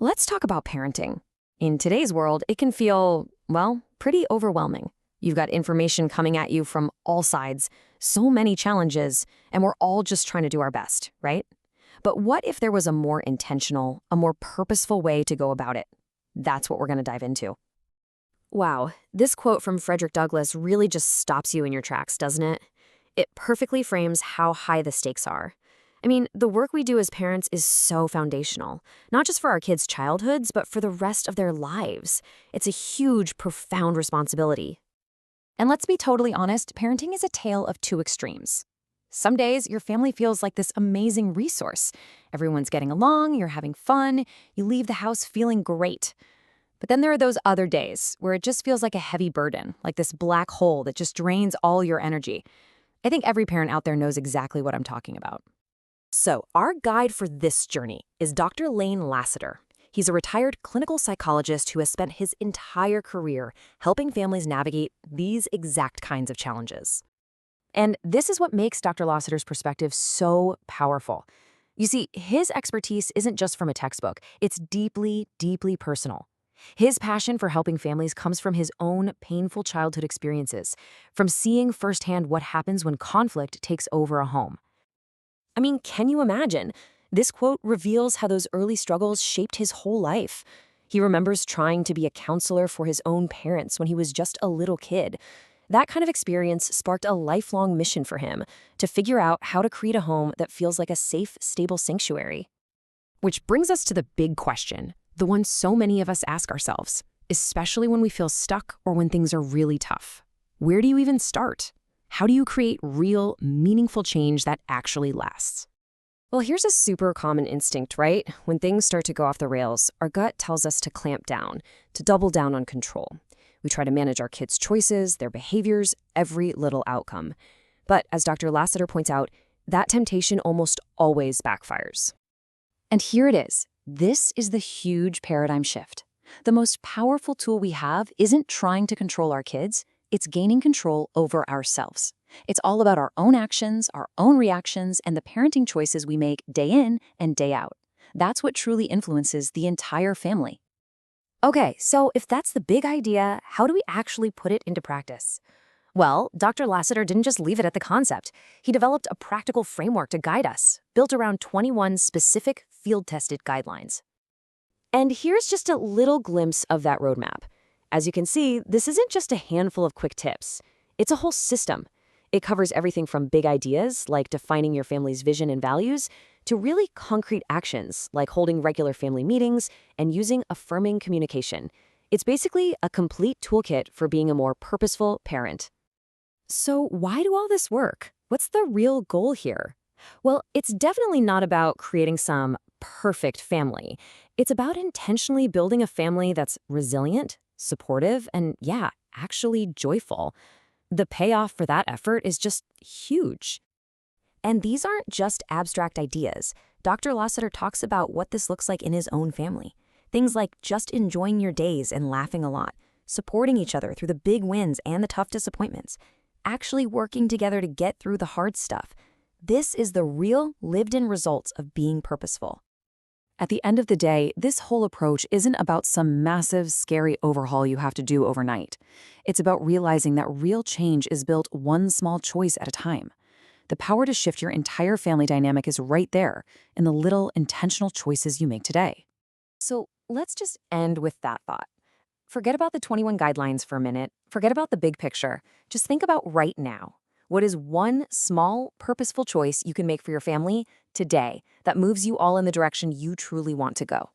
Let's talk about parenting. In today's world, it can feel, well, pretty overwhelming. You've got information coming at you from all sides, so many challenges, and we're all just trying to do our best, right? But what if there was a more intentional, a more purposeful way to go about it? That's what we're going to dive into. Wow, this quote from Frederick Douglass really just stops you in your tracks, doesn't it? It perfectly frames how high the stakes are. I mean, the work we do as parents is so foundational, not just for our kids' childhoods, but for the rest of their lives. It's a huge, profound responsibility. And let's be totally honest, parenting is a tale of two extremes. Some days, your family feels like this amazing resource. Everyone's getting along, you're having fun, you leave the house feeling great. But then there are those other days where it just feels like a heavy burden, like this black hole that just drains all your energy. I think every parent out there knows exactly what I'm talking about. So, our guide for this journey is Dr. Lane Lassiter. He's a retired clinical psychologist who has spent his entire career helping families navigate these exact kinds of challenges. And this is what makes Dr. Lassiter's perspective so powerful. You see, his expertise isn't just from a textbook, it's deeply, deeply personal. His passion for helping families comes from his own painful childhood experiences, from seeing firsthand what happens when conflict takes over a home. I mean, can you imagine? This quote reveals how those early struggles shaped his whole life. He remembers trying to be a counselor for his own parents when he was just a little kid. That kind of experience sparked a lifelong mission for him to figure out how to create a home that feels like a safe, stable sanctuary. Which brings us to the big question, the one so many of us ask ourselves, especially when we feel stuck or when things are really tough. Where do you even start? How do you create real, meaningful change that actually lasts? Well, here's a super common instinct, right? When things start to go off the rails, our gut tells us to clamp down, to double down on control. We try to manage our kids' choices, their behaviors, every little outcome. But as Dr. Lassiter points out, that temptation almost always backfires. And here it is. This is the huge paradigm shift. The most powerful tool we have isn't trying to control our kids, it's gaining control over ourselves. It's all about our own actions, our own reactions, and the parenting choices we make day in and day out. That's what truly influences the entire family. Okay, so if that's the big idea, how do we actually put it into practice? Well, Dr. Lassiter didn't just leave it at the concept. He developed a practical framework to guide us, built around 21 specific field-tested guidelines. And here's just a little glimpse of that roadmap. As you can see, this isn't just a handful of quick tips. It's a whole system. It covers everything from big ideas, like defining your family's vision and values, to really concrete actions, like holding regular family meetings and using affirming communication. It's basically a complete toolkit for being a more purposeful parent. So why do all this work? What's the real goal here? Well, it's definitely not about creating some perfect family. It's about intentionally building a family that's resilient, supportive, and actually joyful. The payoff for that effort is just huge. And these aren't just abstract ideas. Dr. Lassiter talks about what this looks like in his own family. Things like just enjoying your days and laughing a lot, supporting each other through the big wins and the tough disappointments, actually working together to get through the hard stuff. This is the real lived-in results of being purposeful. At the end of the day, this whole approach isn't about some massive, scary overhaul you have to do overnight. It's about realizing that real change is built one small choice at a time. The power to shift your entire family dynamic is right there in the little intentional choices you make today. So let's just end with that thought. Forget about the 21 guidelines for a minute. Forget about the big picture. Just think about right now. What is one small, purposeful choice you can make for your family today that moves you all in the direction you truly want to go?